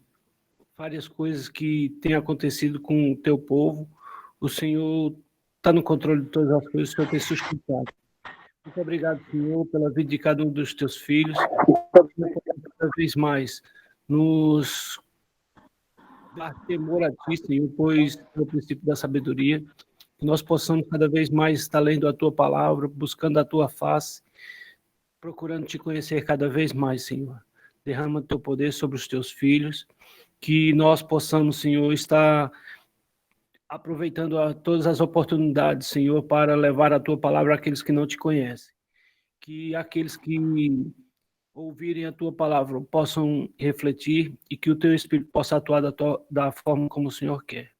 várias coisas que têm acontecido com o Teu povo, o Senhor está no controle de todas as coisas, o Senhor tem sustentado. Muito obrigado, Senhor, pela vida de cada um dos Teus filhos, cada vez mais nos dar temor a Ti, Senhor, pois é o princípio da sabedoria. Que nós possamos cada vez mais estar lendo a Tua palavra, buscando a Tua face, procurando Te conhecer cada vez mais, Senhor. Derrama Teu poder sobre os Teus filhos, que nós possamos, Senhor, estar aproveitando todas as oportunidades, Senhor, para levar a Tua palavra àqueles que não Te conhecem. Que aqueles que ouvirem a Tua palavra possam refletir e que o Teu Espírito possa atuar da forma como o Senhor quer.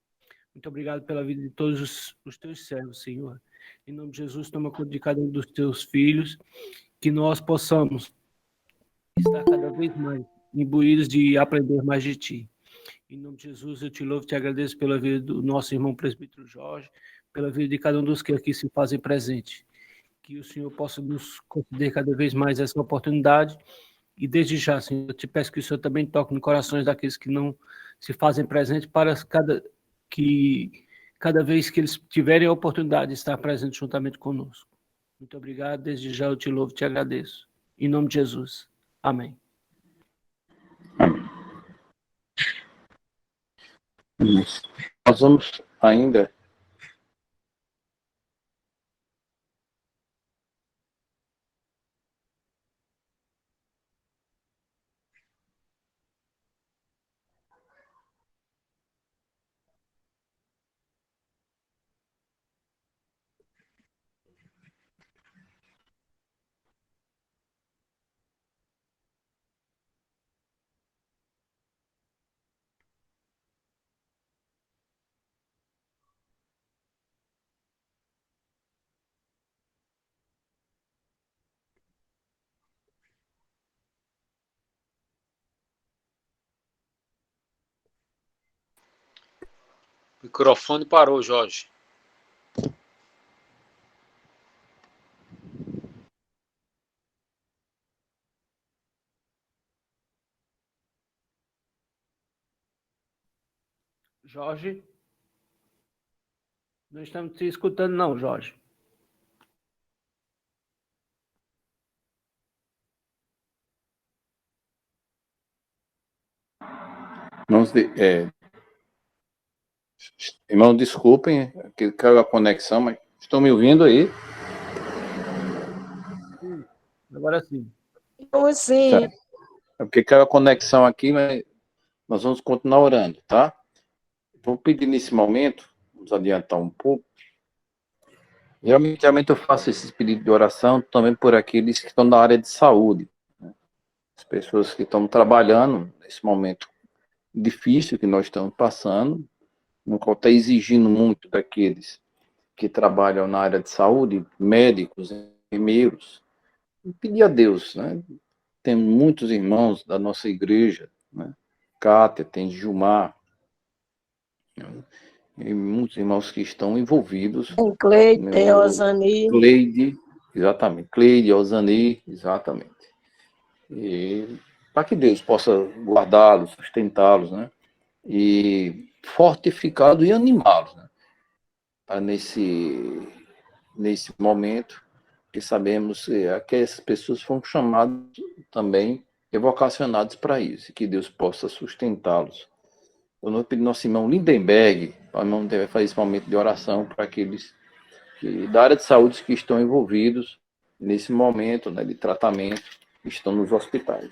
Muito obrigado pela vida de todos os Teus servos, Senhor. Em nome de Jesus, toma conta de cada um dos Teus filhos, que nós possamos estar cada vez mais imbuídos de aprender mais de Ti. Em nome de Jesus, eu Te louvo e Te agradeço pela vida do nosso irmão presbítero Jorge, pela vida de cada um dos que aqui se fazem presente. Que o Senhor possa nos conceder cada vez mais essa oportunidade. E desde já, Senhor, eu Te peço que o Senhor também toque nos corações daqueles que não se fazem presente, para cada vez que eles tiverem a oportunidade de estar presente juntamente conosco. Muito obrigado. Desde já eu Te louvo e Te agradeço. Em nome de Jesus. Amém. Amém. Nós vamos ainda O microfone parou, Jorge. Jorge? Não estamos te escutando, não, Jorge. irmão, desculpem, que caiu a conexão, mas estão me ouvindo aí? Sim, agora sim. Como assim? Tá. É porque caiu a conexão aqui, mas nós vamos continuar orando, tá? Vou pedir nesse momento, vamos adiantar um pouco. Geralmente eu faço esses pedidos de oração também por aqueles que estão na área de saúde, né? As pessoas que estão trabalhando nesse momento difícil que nós estamos passando, no qual está exigindo muito daqueles que trabalham na área de saúde, médicos, enfermeiros, e pedir a Deus, né? Tem muitos irmãos da nossa igreja, né? Cátia, tem Gilmar, né? E muitos irmãos que estão envolvidos. Tem Cleide, tem Osani. Cleide, exatamente. Cleide, Osani, exatamente. E para que Deus possa guardá-los, sustentá-los, né? E fortificá-los e animá-los, né? Para nesse momento, que sabemos que essas pessoas foram chamadas também e vocacionadas para isso, e que Deus possa sustentá-los. Eu não pedi nosso irmão Lindenberg, o irmão deve fazer esse momento de oração para aqueles da área de saúde que estão envolvidos nesse momento, né, de tratamento, que estão nos hospitais.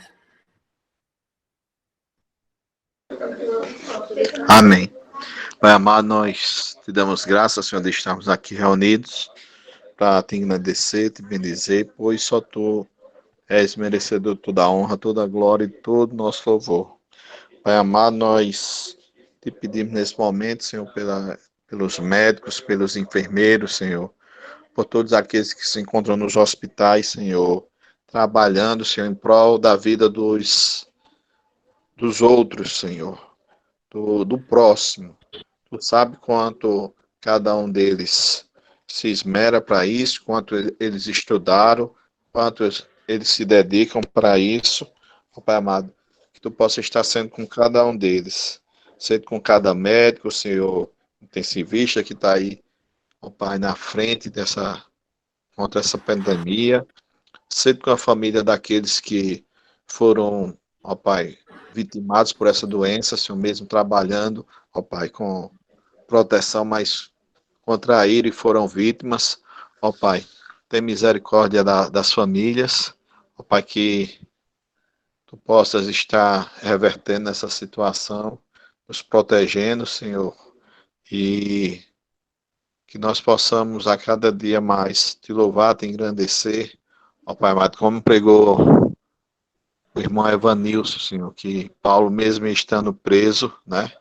Amém. Pai amado, nós te damos graças, Senhor, de estarmos aqui reunidos para te agradecer, te bendizer, pois só tu és merecedor de toda a honra, toda a glória e todo o nosso louvor. Pai amado, nós te pedimos nesse momento, Senhor, pelos médicos, pelos enfermeiros, Senhor, por todos aqueles que se encontram nos hospitais, Senhor, trabalhando, Senhor, em prol da vida dos outros, Senhor, do próximo. Tu sabe quanto cada um deles se esmera para isso, quanto eles estudaram, quanto eles se dedicam para isso. Oh, Pai amado, que tu possa estar sendo com cada um deles, sendo com cada médico, Senhor, intensivista que está aí, oh, Pai, na frente contra essa pandemia, sendo com a família daqueles que foram, ó Pai, vitimados por essa doença, Senhor, mesmo trabalhando, ó Pai, com proteção, mas contraíram e foram vítimas, ó Pai. Tem misericórdia das famílias, ó Pai, que Tu possas estar revertendo essa situação, nos protegendo, Senhor, e que nós possamos a cada dia mais te louvar, te engrandecer, ó Pai amado, como pregou o irmão Evanilson, Senhor, que Paulo, mesmo estando preso, né,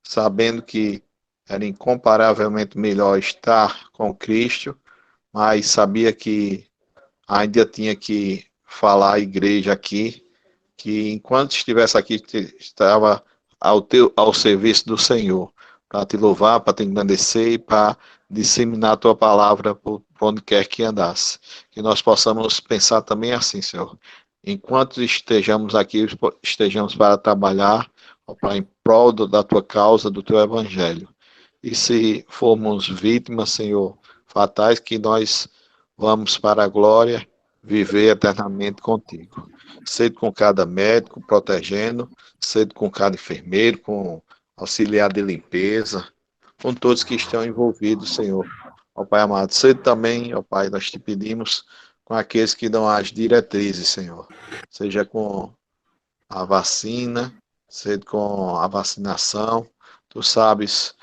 sabendo que era incomparavelmente melhor estar com Cristo, mas sabia que ainda tinha que falar à igreja aqui, que enquanto estivesse aqui, estava ao serviço do Senhor, para te louvar, para te engrandecer e para disseminar a tua palavra por onde quer que andasse. Que nós possamos pensar também assim, Senhor. Enquanto estejamos aqui, estejamos para trabalhar, para em prol da tua causa, do teu evangelho. E se formos vítimas, Senhor, fatais, que nós vamos para a glória, viver eternamente contigo. Sede com cada médico, protegendo, sede com cada enfermeiro, com auxiliar de limpeza, com todos que estão envolvidos, Senhor. Ó Pai amado, sede também, ó Pai, nós te pedimos com aqueles que dão as diretrizes, Senhor. Seja com a vacina, seja com a vacinação. Tu sabes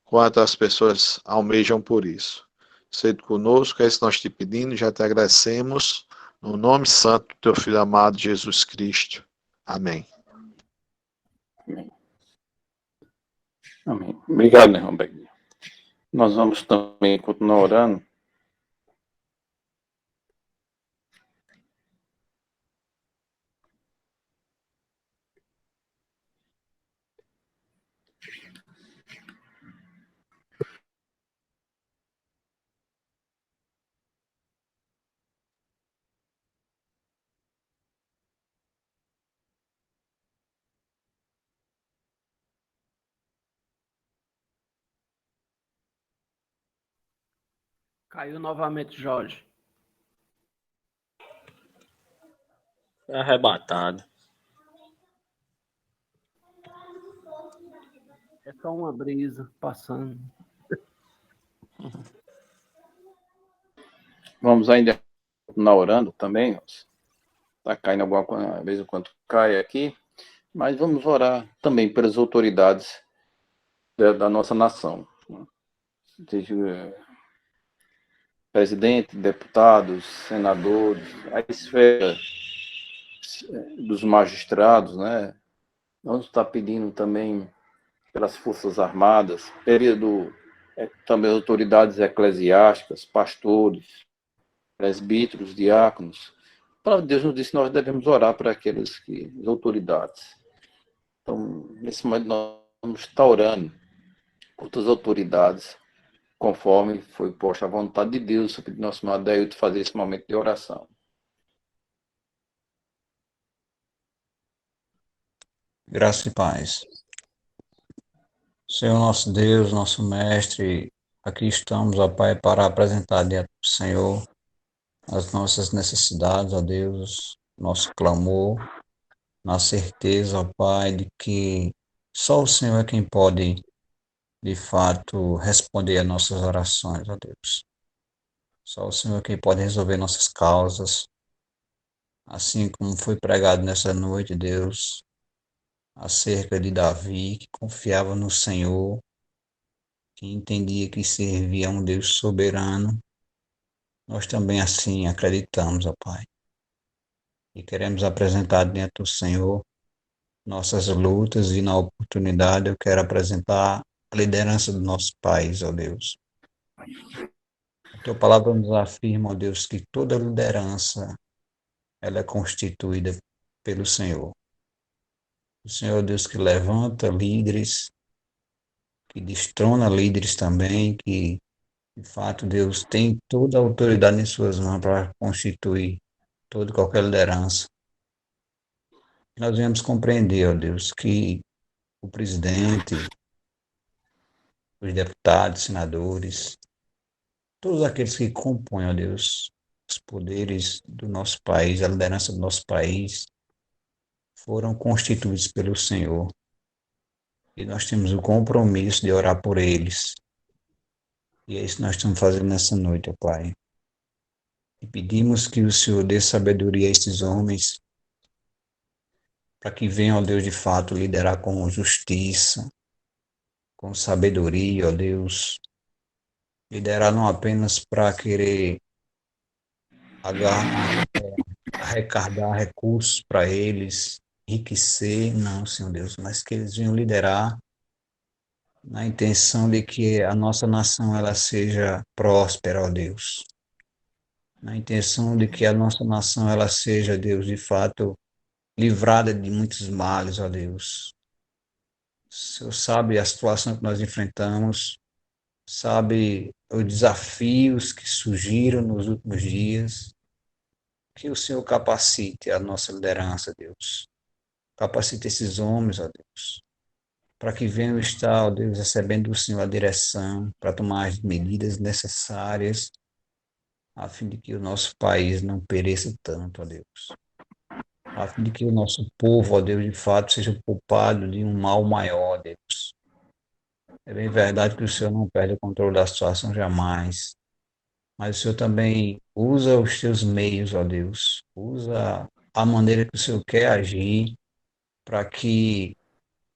quantas pessoas almejam por isso. Seja conosco, é isso que nós te pedimos, já te agradecemos. No nome santo do teu Filho amado, Jesus Cristo. Amém. Amém. Amém. Obrigado, irmão Beguinho. Nós vamos também continuar orando. Caiu novamente, Jorge. Foi arrebatado. É só uma brisa passando. Vamos ainda continuar orando também. Está caindo alguma vez enquanto cai aqui. Mas vamos orar também pelas autoridades da nossa nação. Seja presidente, deputados, senadores, a esfera dos magistrados, né? Vamos estar pedindo também pelas Forças Armadas, também autoridades eclesiásticas, pastores, presbíteros, diáconos. Para Deus nos disse que nós devemos orar para as autoridades. Então, nesse momento, nós vamos estar orando por todas as autoridades, conforme foi posta a vontade de Deus. Eu pedi nosso irmão Adeilton fazer esse momento de oração. Graça e paz. Senhor nosso Deus, nosso Mestre, aqui estamos, ó Pai, para apresentar diante do Senhor as nossas necessidades, ó Deus, nosso clamor, na certeza, ó Pai, de que só o Senhor é quem pode, de fato, responder às nossas orações, ó Deus. Só o Senhor é quem pode resolver nossas causas, assim como foi pregado nessa noite, Deus, acerca de Davi, que confiava no Senhor, que entendia que servia a um Deus soberano. Nós também assim acreditamos, ó Pai, e queremos apresentar diante do Senhor nossas lutas, e na oportunidade eu quero apresentar a liderança do nosso país, ó Deus. A tua palavra nos afirma, ó Deus, que toda liderança ela é constituída pelo Senhor. O Senhor, Deus, que levanta líderes, que destrona líderes também, que, de fato, Deus tem toda a autoridade em suas mãos para constituir toda e qualquer liderança. Nós devemos compreender, ó Deus, que o presidente, os deputados, senadores, todos aqueles que compõem, ó Deus, os poderes do nosso país, a liderança do nosso país, foram constituídos pelo Senhor. E nós temos o compromisso de orar por eles. E é isso que nós estamos fazendo nessa noite, ó Pai. E pedimos que o Senhor dê sabedoria a esses homens, para que venham, ó Deus, de fato, liderar com justiça, com sabedoria, ó Deus. Liderar não apenas para querer arrecadar recursos para eles, enriquecer, não, Senhor Deus, mas que eles venham liderar na intenção de que a nossa nação ela seja próspera, ó Deus. Na intenção de que a nossa nação ela seja, Deus, de fato, livrada de muitos males, ó Deus. O Senhor sabe a situação que nós enfrentamos, sabe os desafios que surgiram nos últimos dias. Que o Senhor capacite a nossa liderança, Deus. Capacite esses homens, ó Deus, para que venham estar, ó Deus, recebendo do Senhor a direção para tomar as medidas necessárias a fim de que o nosso país não pereça tanto, ó Deus. A fim de que o nosso povo, ó Deus, de fato, seja poupado de um mal maior, ó Deus. É bem verdade que o Senhor não perde o controle da situação jamais, mas o Senhor também usa os teus meios, ó Deus. Usa a maneira que o Senhor quer agir para que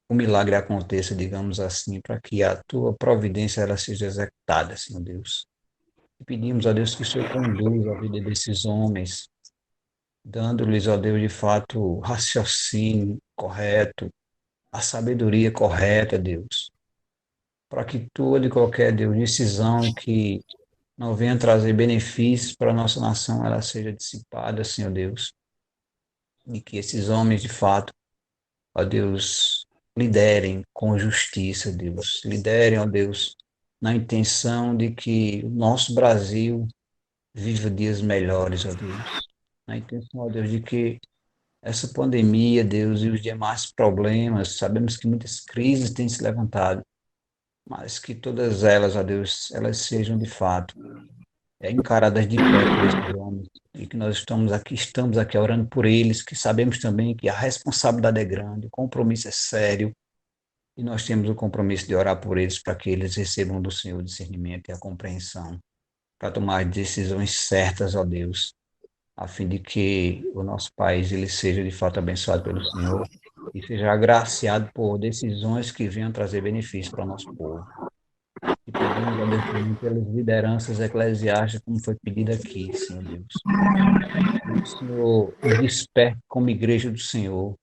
o milagre aconteça, digamos assim, para que a tua providência ela seja executada, Senhor Deus. E pedimos, ó Deus, que o Senhor conduza a vida desses homens, dando-lhes, ó Deus, de fato, o raciocínio correto, a sabedoria correta, Deus, para que toda e qualquer, Deus, decisão que não venha trazer benefícios para a nossa nação, ela seja dissipada, Senhor Deus, e que esses homens, de fato, ó Deus, liderem com justiça, Deus, liderem, ó Deus, na intenção de que o nosso Brasil viva dias melhores, ó Deus, na intenção, ó Deus, de que essa pandemia, Deus, e os demais problemas, sabemos que muitas crises têm se levantado, mas que todas elas, ó Deus, elas sejam de fato encaradas de pé por esses homens, e que nós estamos aqui orando por eles, que sabemos também que a responsabilidade é grande, o compromisso é sério, e nós temos o compromisso de orar por eles para que eles recebam do Senhor o discernimento e a compreensão, para tomar decisões certas, ó Deus, a fim de que o nosso país ele seja de fato abençoado pelo Senhor e seja agraciado por decisões que venham trazer benefício para o nosso povo. E pedimos a Deus também pelas lideranças eclesiásticas, como foi pedido aqui, Senhor Deus. Que o Senhor nos desperte como igreja do Senhor.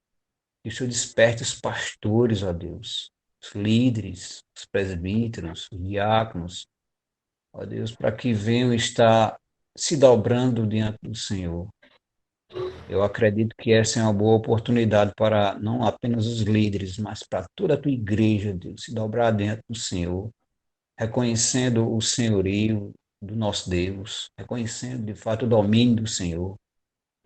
Que o Senhor desperte os pastores, ó Deus, os líderes, os presbíteros, os diáconos, ó Deus, para que venham estar se dobrando diante do Senhor. Eu acredito que essa é uma boa oportunidade para não apenas os líderes, mas para toda a tua igreja, Deus, se dobrar diante do Senhor, reconhecendo o senhorio do nosso Deus, reconhecendo de fato o domínio do Senhor.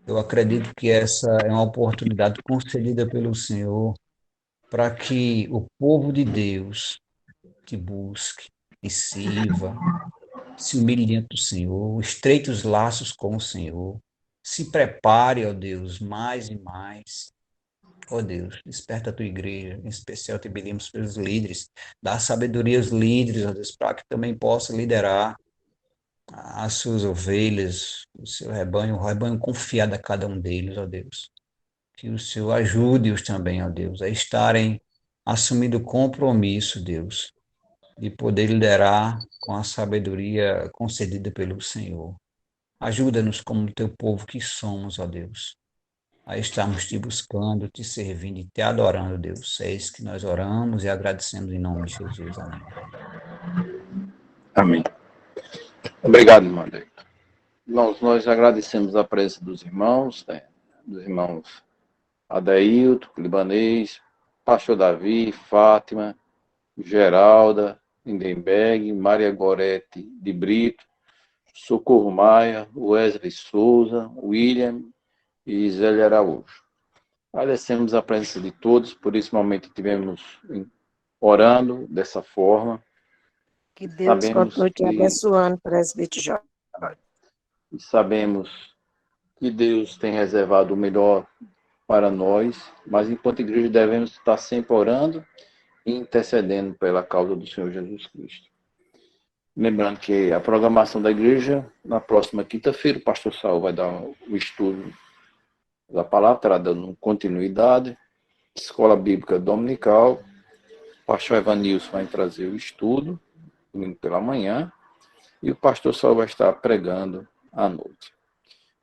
Eu acredito que essa é uma oportunidade concedida pelo Senhor para que o povo de Deus te busque, te sirva, se humilhe diante do Senhor, estreite os laços com o Senhor, se prepare, ó Deus, mais e mais. Ó Deus, desperta a tua igreja, em especial te pedimos pelos líderes, dá sabedoria aos líderes, ó Deus, para que também possa liderar as suas ovelhas, o seu rebanho, o rebanho confiado a cada um deles, ó Deus. Que o Senhor ajude-os também, ó Deus, a estarem assumindo o compromisso, Deus, de poder liderar com a sabedoria concedida pelo Senhor. Ajuda-nos como teu povo que somos, ó Deus, a estarmos te buscando, te servindo e te adorando, Deus. É isso que nós oramos e agradecemos em nome de Jesus. Amém. Amém. Obrigado, irmão. Irmãos, nós agradecemos a presença dos irmãos Adeilton, Libanês, Pastor Davi, Fátima, Geralda, Lindenberg, Maria Gorete de Brito, Socorro Maia, Wesley Souza, William e Zélia Araújo. Agradecemos a presença de todos, por esse momento estivemos orando dessa forma. Que Deus continue te abençoando, presbítero Jorge. E sabemos que Deus tem reservado o melhor para nós, mas enquanto igreja devemos estar sempre orando e intercedendo pela causa do Senhor Jesus Cristo. Lembrando que a programação da igreja, na próxima quinta-feira, o pastor Saul vai dar o estudo da palavra, estará dando continuidade, escola bíblica dominical, o pastor Evanilson vai trazer o estudo, domingo pela manhã, e o pastor Saul vai estar pregando à noite.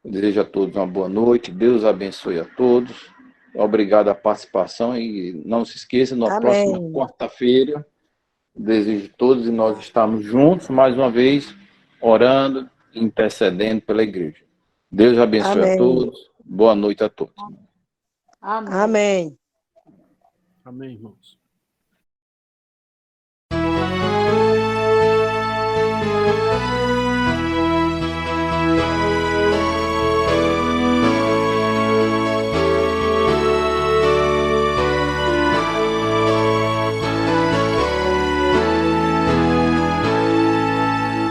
Eu desejo a todos uma boa noite, Deus abençoe a todos, obrigado a participação e não se esqueça, na próxima quarta-feira, desejo a todos e nós estamos juntos, mais uma vez, orando e intercedendo pela igreja. Deus abençoe a todos, boa noite a todos. Amém. Amém, irmãos.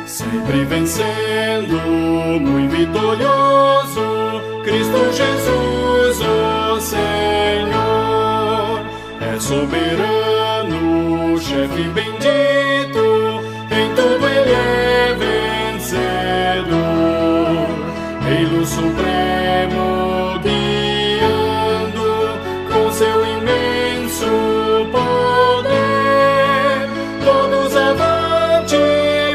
Sempre vencendo, muito vitorioso, Cristo Jesus, o Senhor, é soberano, chefe bendito, em tudo ele é vencedor, Rei supremo guiando com seu imenso poder, todos avante,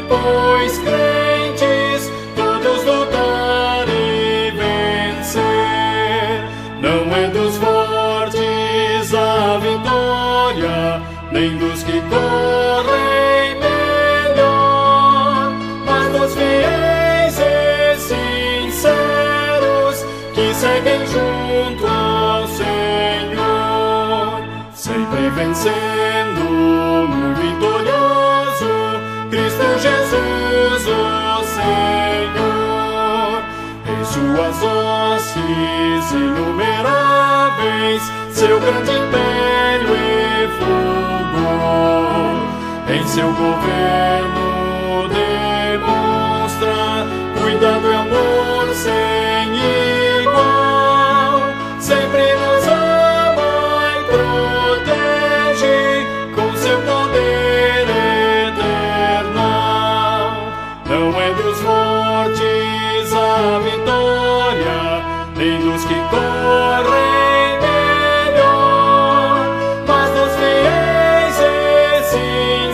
pois crentes, todos lutar e vencer. Não é dos fortes a vitória, nem dos que correm melhor, mas dos fiéis e sinceros que seguem junto ao Senhor, sempre vencendo, muito vitorioso, Cristo Jesus, o Senhor, em suas hostes inumeráveis, seu grande império e fulgor, em seu governo demonstra cuidado e amor sem igual, sempre nos ama e protege com seu poder eternal. Não é dos fortes a vitória, nem dos que correm melhor, mas dos fiéis e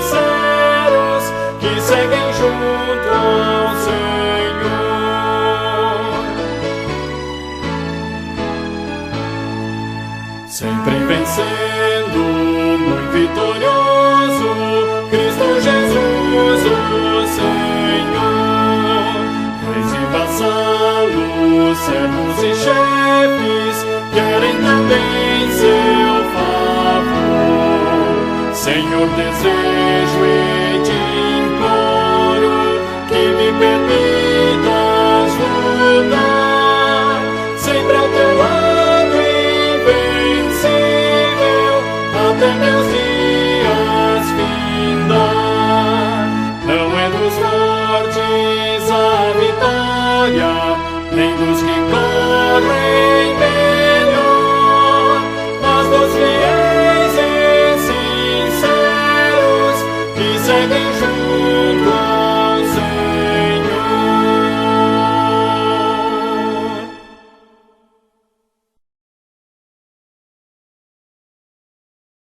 sinceros que seguem junto ao Senhor. Sempre vencendo, muito vitorioso, Cristo Jesus, o Senhor. Reis e vassalos, servos e chefes, querem também seu favor. Senhor, desejo e te imploro que me permitas lutar sempre ao teu lado invencível até meus dias findar. Não é dos fortes a vitória, nem dos que correm melhor, mas dos fiéis e sinceros que seguem juntos